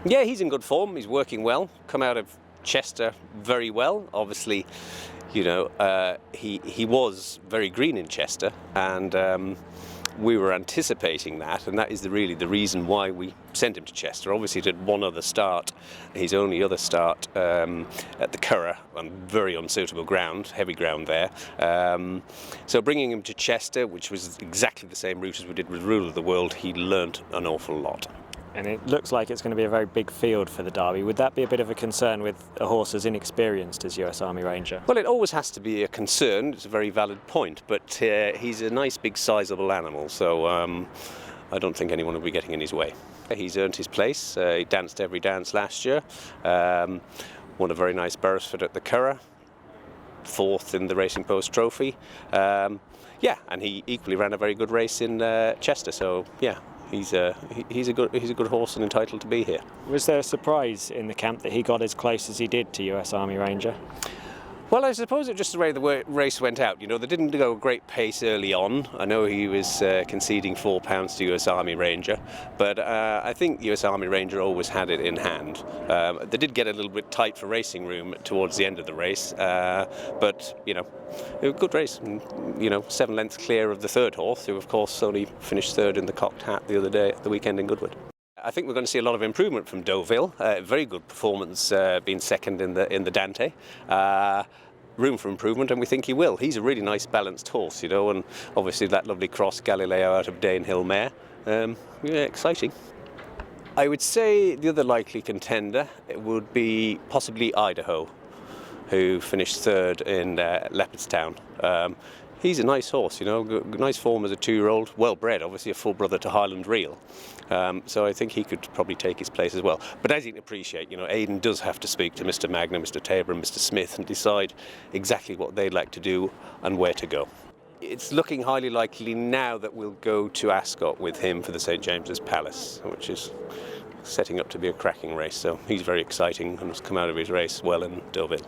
Yeah, he's in good form. He's working well. Come out of Chester very well. Obviously, you know, he was very green in Chester, and we were anticipating that, and that is really the reason why we sent him to Chester. Obviously, he did one other start, his only other start at the Curragh, on very unsuitable ground, heavy ground there. So bringing him to Chester, which was exactly the same route as we did with Rule of the World, he learnt an awful lot. And it looks like it's going to be a very big field for the Derby. Would that be a bit of a concern with a horse as inexperienced as US Army Ranger? Well, it always has to be a concern. It's a very valid point, but he's a nice, big, sizable animal, so I don't think anyone will be getting in his way. He's earned his place. He danced every dance last year. Won a very nice Beresford at the Curragh. 4th in the Racing Post Trophy. Yeah, and he equally ran a very good race in Chester, so yeah. He's a good horse and entitled to be here. Was there a surprise in the camp that he got as close as he did to US Army Ranger? Well, I suppose it's just the way the race went out. You know, they didn't go a great pace early on. I know he was conceding £4 to US Army Ranger, but I think US Army Ranger always had it in hand. They did get a little bit tight for racing room towards the end of the race, but, you know, it was a good race. And, you know, 7 lengths clear of the third horse, who, of course, only finished third in the Cocked Hat the other day at the weekend in Goodwood. I think we're going to see a lot of improvement from Deauville. Very good performance, being second in the Dante. Room for improvement, and we think he will. He's a really nice balanced horse, you know, and obviously that lovely cross Galileo out of Danehill Mare. Yeah, exciting. I would say the other likely contender would be possibly Idaho, who finished third in Leopardstown. He's a nice horse, you know, nice form as a 2-year-old, well bred, obviously a full brother to Highland Reel. So I think he could probably take his place as well. But as you can appreciate, you know, Aidan does have to speak to Mr. Magna, Mr. Tabor and Mr. Smith and decide exactly what they'd like to do and where to go. It's looking highly likely now that we'll go to Ascot with him for the St. James's Palace, which is setting up to be a cracking race. So he's very exciting and has come out of his race well in Deauville.